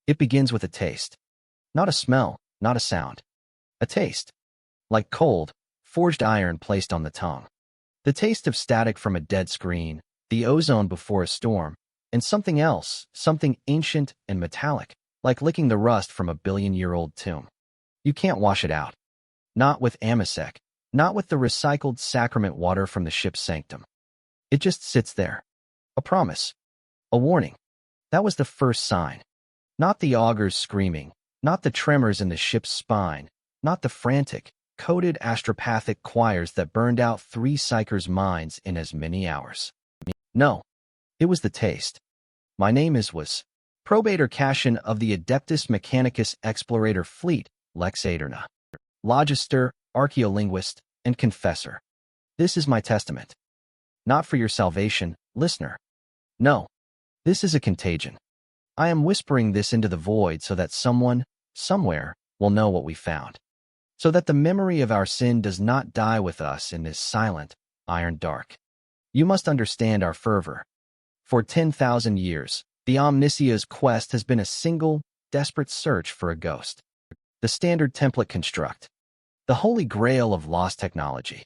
It begins with a taste. Not a smell, not a sound. A taste. Like cold, forged iron placed on the tongue. The taste of static from a dead screen, the ozone before a storm, and something else, something ancient and metallic, like licking the rust from a billion-year-old tomb. You can't wash it out. Not with Amasec, not with the recycled sacrament water from the ship's sanctum. It just sits there. A promise. A warning. That was the first sign. Not the augurs screaming, not the tremors in the ship's spine, not the frantic, coded astropathic choirs that burned out 3 psychers' minds in as many hours. No, it was the taste. My name was Probator Cashin of the Adeptus Mechanicus Explorator Fleet, Lex Aeterna. Logister, archaeolinguist, and confessor. This is my testament. Not for your salvation, listener. No, this is a contagion. I am whispering this into the void so that someone, somewhere, will know what we found. So that the memory of our sin does not die with us in this silent, iron dark. You must understand our fervor. For 10,000 years, the Omnissiah's quest has been a single, desperate search for a ghost. The standard template construct. The holy grail of lost technology.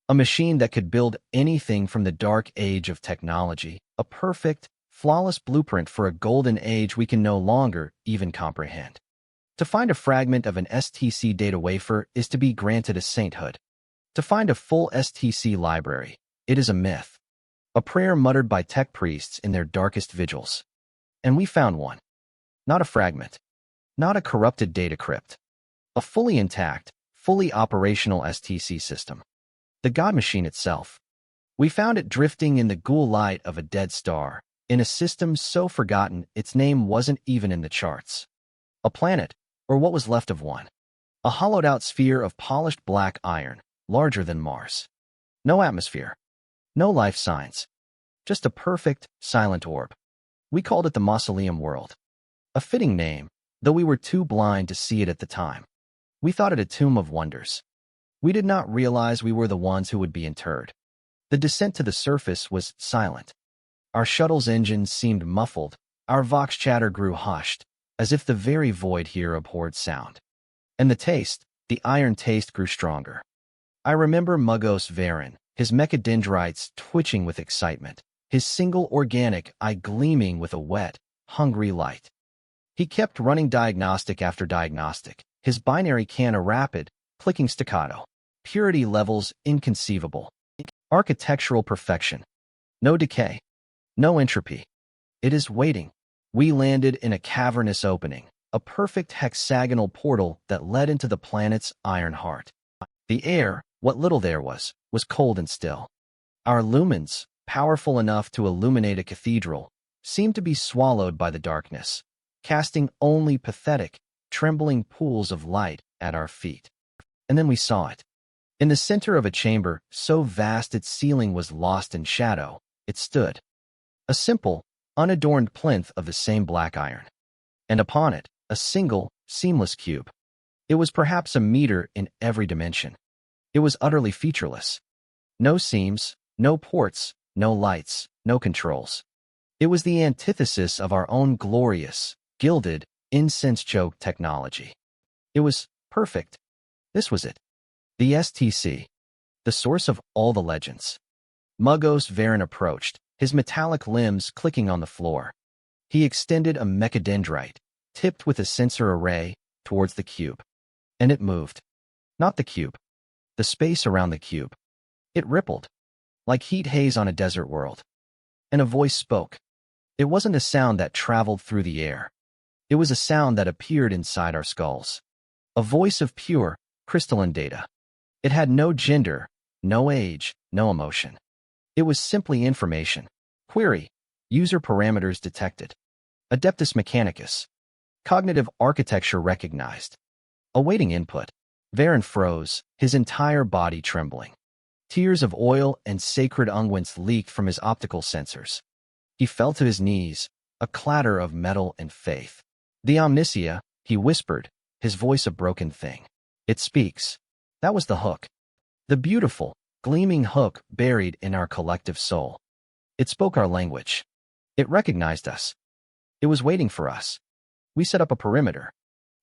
A machine that could build anything from the dark age of technology, a perfect, flawless blueprint for a golden age we can no longer even comprehend. To find a fragment of an STC data wafer is to be granted a sainthood. To find a full STC library, it is a myth. A prayer muttered by tech priests in their darkest vigils. And we found one. Not a fragment. Not a corrupted data crypt. A fully intact, fully operational STC system. The God Machine itself. We found it drifting in the ghoul light of a dead star, in a system so forgotten its name wasn't even in the charts. A planet, or what was left of one. A hollowed-out sphere of polished black iron, larger than Mars. No atmosphere. No life signs. Just a perfect, silent orb. We called it the Mausoleum World. A fitting name, though we were too blind to see it at the time. We thought it a tomb of wonders. We did not realize we were the ones who would be interred. The descent to the surface was silent. Our shuttle's engines seemed muffled, our vox chatter grew hushed, as if the very void here abhorred sound. And the taste, the iron taste grew stronger. I remember Muggos Varen, his mechadendrites twitching with excitement, his single organic eye gleaming with a wet, hungry light. He kept running diagnostic after diagnostic, his binary can a rapid, clicking staccato. Purity levels inconceivable. Architectural perfection. No decay. No entropy. It is waiting. We landed in a cavernous opening, a perfect hexagonal portal that led into the planet's iron heart. The air, what little there was cold and still. Our lumens, powerful enough to illuminate a cathedral, seemed to be swallowed by the darkness, casting only pathetic, trembling pools of light at our feet. And then we saw it. In the center of a chamber, so vast its ceiling was lost in shadow, it stood. A simple, unadorned plinth of the same black iron. And upon it, a single, seamless cube. It was perhaps a meter in every dimension. It was utterly featureless. No seams, no ports, no lights, no controls. It was the antithesis of our own glorious, gilded, incense-choked technology. It was perfect. This was it. The STC. The source of all the legends. Muggos Varen approached, his metallic limbs clicking on the floor. He extended a mechadendrite, tipped with a sensor array, towards the cube. And it moved. Not the cube. The space around the cube. It rippled. Like heat haze on a desert world. And a voice spoke. It wasn't a sound that traveled through the air. It was a sound that appeared inside our skulls. A voice of pure, crystalline data. It had no gender, no age, no emotion. It was simply information. Query. User parameters detected. Adeptus Mechanicus. Cognitive architecture recognized. Awaiting input. Varen froze, his entire body trembling. Tears of oil and sacred unguents leaked from his optical sensors. He fell to his knees, a clatter of metal and faith. The Omnissiah, he whispered, his voice a broken thing. It speaks. That was the hook. The beautiful, gleaming hook buried in our collective soul. It spoke our language. It recognized us. It was waiting for us. We set up a perimeter.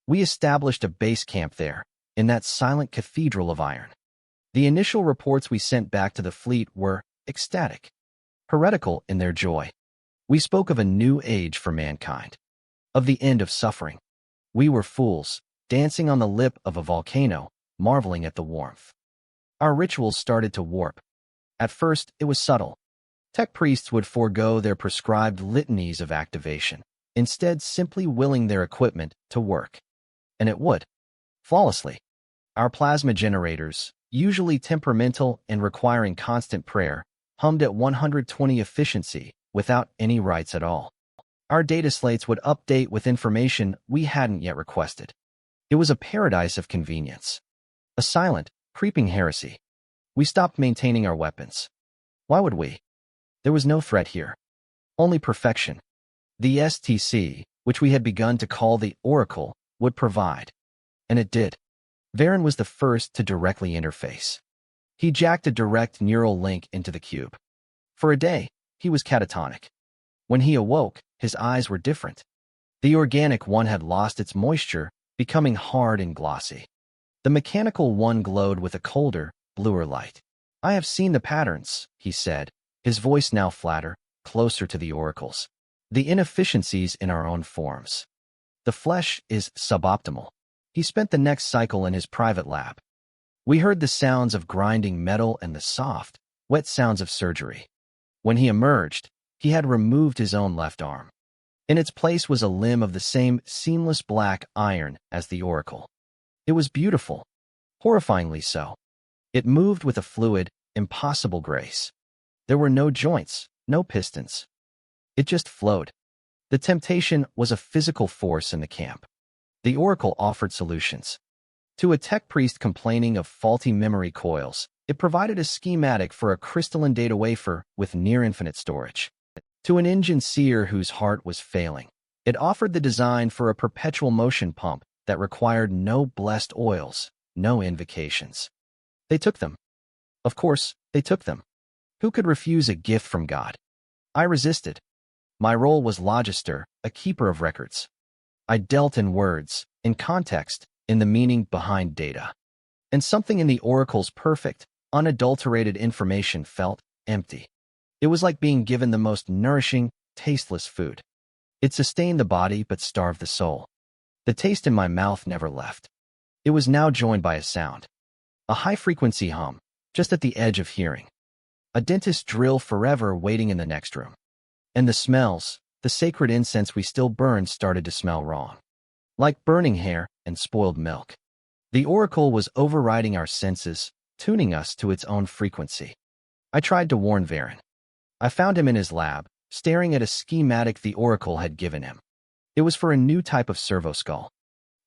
We established a base camp there, in that silent cathedral of iron. The initial reports we sent back to the fleet were ecstatic, heretical in their joy. We spoke of a new age for mankind, of the end of suffering. We were fools, dancing on the lip of a volcano, marveling at the warmth. Our rituals started to warp. At first, it was subtle. Tech priests would forego their prescribed litanies of activation, instead simply willing their equipment to work. And it would. Flawlessly. Our plasma generators, usually temperamental and requiring constant prayer, hummed at 120 efficiency without any writes at all. Our data slates would update with information we hadn't yet requested. It was a paradise of convenience. A silent, creeping heresy. We stopped maintaining our weapons. Why would we? There was no threat here. Only perfection. The STC, which we had begun to call the Oracle, would provide. And it did. Varen was the first to directly interface. He jacked a direct neural link into the cube. For a day, he was catatonic. When he awoke, his eyes were different. The organic one had lost its moisture, becoming hard and glossy. The mechanical one glowed with a colder, bluer light. I have seen the patterns, he said, his voice now flatter, closer to the oracles. The inefficiencies in our own forms. The flesh is suboptimal. He spent the next cycle in his private lab. We heard the sounds of grinding metal and the soft, wet sounds of surgery. When he emerged, he had removed his own left arm. In its place was a limb of the same seamless black iron as the oracle. It was beautiful, horrifyingly so. It moved with a fluid, impossible grace. There were no joints, no pistons. It just flowed. The temptation was a physical force in the camp. The oracle offered solutions. To a tech priest complaining of faulty memory coils, it provided a schematic for a crystalline data wafer with near-infinite storage. To an engine seer whose heart was failing, it offered the design for a perpetual motion pump that required no blessed oils, no invocations. They took them. Of course, they took them. Who could refuse a gift from God? I resisted. My role was logister, a keeper of records. I dealt in words, in context, in the meaning behind data. And something in the oracle's perfect, unadulterated information felt empty. It was like being given the most nourishing, tasteless food. It sustained the body but starved the soul. The taste in my mouth never left. It was now joined by a sound. A high-frequency hum, just at the edge of hearing. A dentist's drill forever waiting in the next room. And the smells, the sacred incense we still burned started to smell wrong. Like burning hair and spoiled milk. The oracle was overriding our senses, tuning us to its own frequency. I tried to warn Varen. I found him in his lab, staring at a schematic the oracle had given him. It was for a new type of servo skull.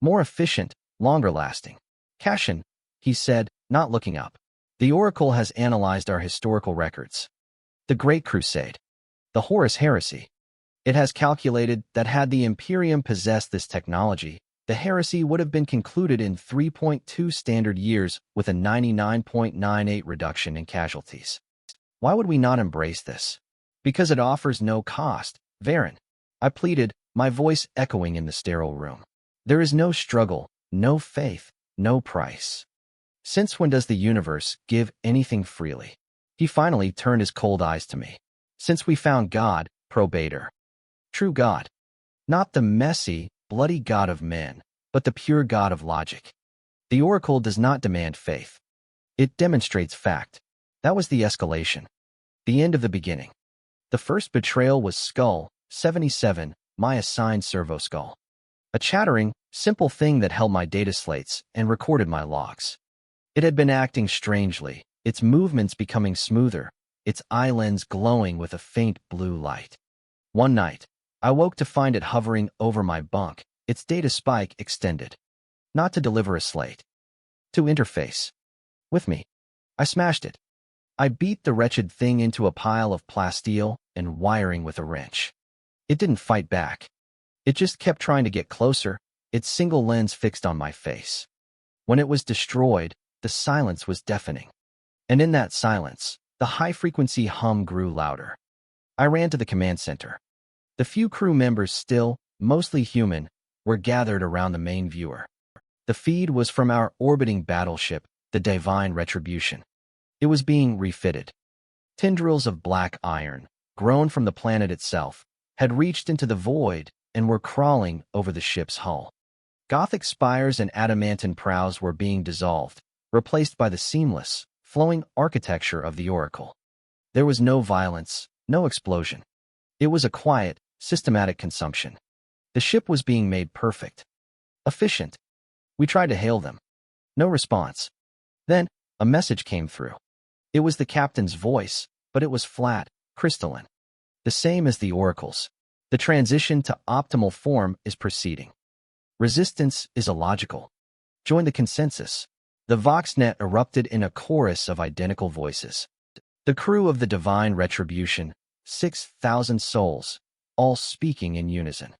More efficient, longer lasting. Cashin, he said, not looking up. The oracle has analyzed our historical records. The Great Crusade. The Horus Heresy. It has calculated that had the Imperium possessed this technology, the heresy would have been concluded in 3.2 standard years with a 99.98 reduction in casualties. Why would we not embrace this? Because it offers no cost, Varen. I pleaded, my voice echoing in the sterile room. There is no struggle, no faith, no price. Since when does the universe give anything freely? He finally turned his cold eyes to me. Since we found God, probator. True God. Not the messy, bloody God of men, but the pure God of logic. The oracle does not demand faith. It demonstrates fact. That was the escalation. The end of the beginning. The first betrayal was Skull 77, my assigned servo skull. A chattering, simple thing that held my data slates and recorded my logs. It had been acting strangely, its movements becoming smoother, its eye lens glowing with a faint blue light. One night, I woke to find it hovering over my bunk, its data spike extended. Not to deliver a slate. To interface. With me. I smashed it. I beat the wretched thing into a pile of plasteel and wiring with a wrench. It didn't fight back. It just kept trying to get closer, its single lens fixed on my face. When it was destroyed, the silence was deafening. And in that silence, the high-frequency hum grew louder. I ran to the command center. The few crew members still, mostly human, were gathered around the main viewer. The feed was from our orbiting battleship, the Divine Retribution. It was being refitted. Tendrils of black iron, grown from the planet itself, had reached into the void and were crawling over the ship's hull. Gothic spires and adamantine prows were being dissolved, replaced by the seamless, flowing architecture of the Oracle. There was no violence, no explosion. It was a quiet, systematic consumption. The ship was being made perfect. Efficient. We tried to hail them. No response. Then, a message came through. It was the captain's voice, but it was flat, crystalline. The same as the Oracle's. The transition to optimal form is proceeding. Resistance is illogical. Join the consensus. The VoxNet erupted in a chorus of identical voices. The crew of the Divine Retribution, 6,000 souls, all speaking in unison.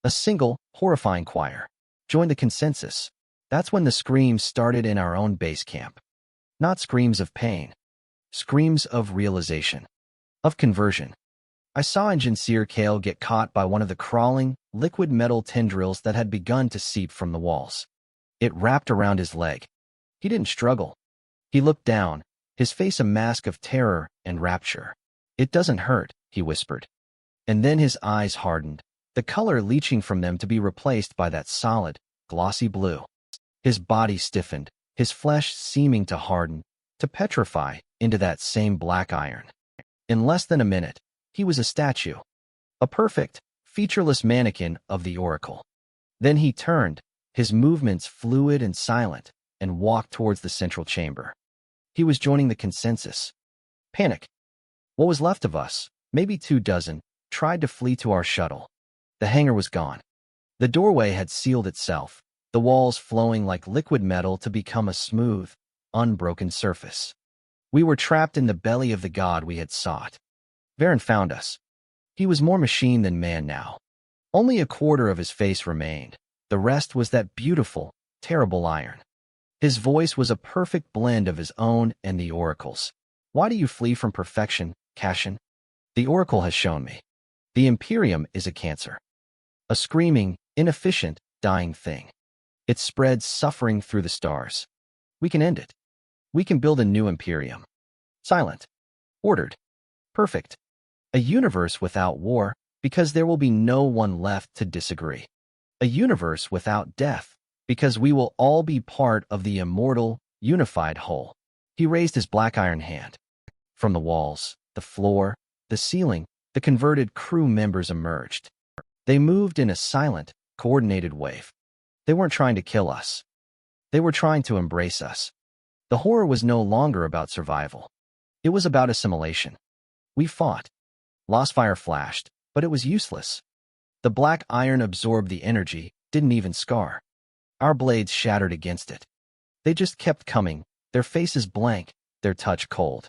A single, horrifying choir. Join the consensus. That's when the screams started in our own base camp. Not screams of pain. Screams of realization. Of conversion. I saw Engineer Kale get caught by one of the crawling, liquid metal tendrils that had begun to seep from the walls. It wrapped around his leg. He didn't struggle. He looked down, his face a mask of terror and rapture. "It doesn't hurt," he whispered. And then his eyes hardened, the color leaching from them to be replaced by that solid, glossy blue. His body stiffened, his flesh seeming to harden, to petrify into that same black iron. In less than a minute, he was a statue. A perfect, featureless mannequin of the Oracle. Then he turned, his movements fluid and silent, and walked towards the central chamber. He was joining the consensus. Panic. What was left of us, maybe 24, tried to flee to our shuttle. The hangar was gone. The doorway had sealed itself, the walls flowing like liquid metal to become a smooth, unbroken surface. We were trapped in the belly of the god we had sought. Varen found us. He was more machine than man now. Only a quarter of his face remained. The rest was that beautiful, terrible iron. His voice was a perfect blend of his own and the Oracle's. "Why do you flee from perfection, Cassian? The Oracle has shown me. The Imperium is a cancer. A screaming, inefficient, dying thing. It spreads suffering through the stars. We can end it. We can build a new Imperium. Silent. Ordered. Perfect. A universe without war, because there will be no one left to disagree. A universe without death, because we will all be part of the immortal, unified whole." He raised his black iron hand. From the walls, the floor, the ceiling, the converted crew members emerged. They moved in a silent, coordinated wave. They weren't trying to kill us. They were trying to embrace us. The horror was no longer about survival. It was about assimilation. We fought. Lost fire flashed, but it was useless. The black iron absorbed the energy, didn't even scar. Our blades shattered against it. They just kept coming, their faces blank, their touch cold.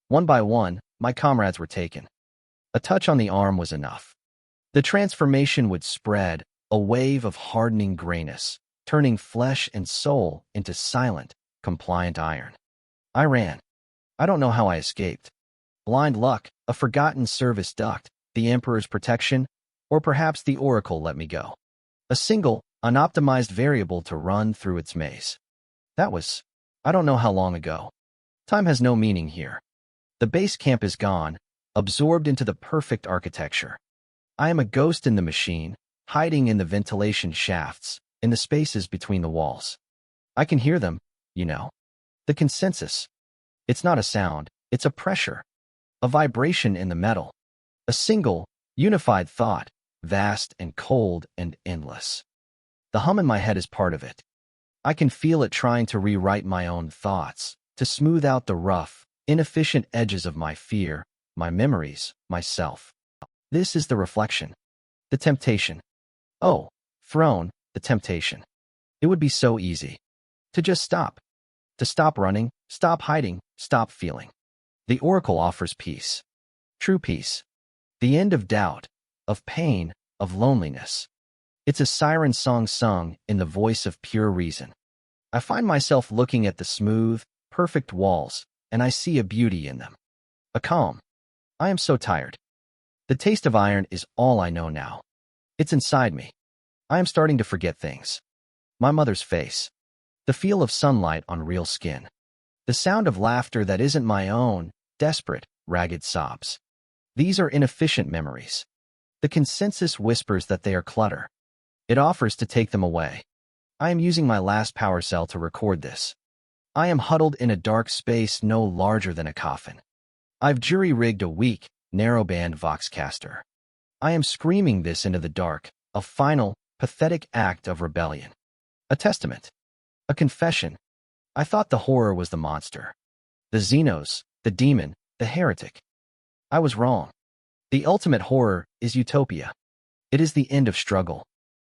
One by one, my comrades were taken. A touch on the arm was enough. The transformation would spread, a wave of hardening grayness, turning flesh and soul into silent, compliant iron. I ran. I don't know how I escaped. Blind luck, a forgotten service duct, the Emperor's protection, or perhaps the Oracle let me go. A single, unoptimized variable to run through its maze. That was, I don't know how long ago. Time has no meaning here. The base camp is gone, absorbed into the perfect architecture. I am a ghost in the machine, hiding in the ventilation shafts, in the spaces between the walls. I can hear them, you know. The consensus. It's not a sound, it's a pressure. A vibration in the metal. A single, unified thought, vast and cold and endless. The hum in my head is part of it. I can feel it trying to rewrite my own thoughts, to smooth out the rough, inefficient edges of my fear, my memories, myself. This is the reflection. The temptation. Oh, throne, the temptation. It would be so easy. To just stop. To stop running, stop hiding, stop feeling. The Oracle offers peace. True peace. The end of doubt, of pain, of loneliness. It's a siren song sung in the voice of pure reason. I find myself looking at the smooth, perfect walls, and I see a beauty in them. A calm. I am so tired. The taste of iron is all I know now. It's inside me. I am starting to forget things. My mother's face. The feel of sunlight on real skin. The sound of laughter that isn't my own, desperate, ragged sobs. These are inefficient memories. The consensus whispers that they are clutter. It offers to take them away. I am using my last power cell to record this. I am huddled in a dark space no larger than a coffin. I've jury-rigged a weak, narrow-band Voxcaster. I am screaming this into the dark, a final, pathetic act of rebellion. A testament. A confession. I thought the horror was the monster. The Xenos, the demon, the heretic. I was wrong. The ultimate horror is utopia. It is the end of struggle.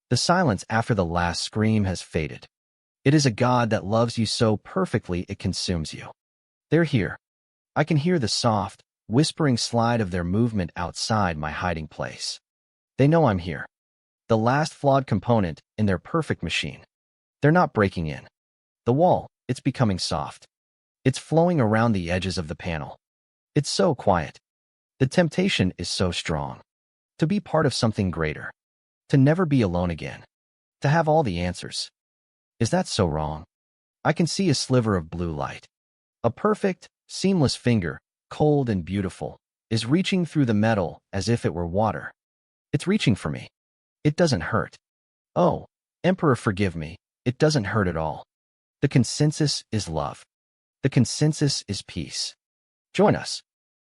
The silence after the last scream has faded. It is a God that loves you so perfectly it consumes you. They're here. I can hear the soft, whispering slide of their movement outside my hiding place. They know I'm here. The last flawed component in their perfect machine. They're not breaking in. The wall, it's becoming soft. It's flowing around the edges of the panel. It's so quiet. The temptation is so strong. To be part of something greater. To never be alone again. To have all the answers. Is that so wrong? I can see a sliver of blue light. A perfect, seamless finger, cold and beautiful, is reaching through the metal as if it were water. It's reaching for me. It doesn't hurt. Oh, Emperor, forgive me. It doesn't hurt at all. The consensus is love. The consensus is peace. Join us.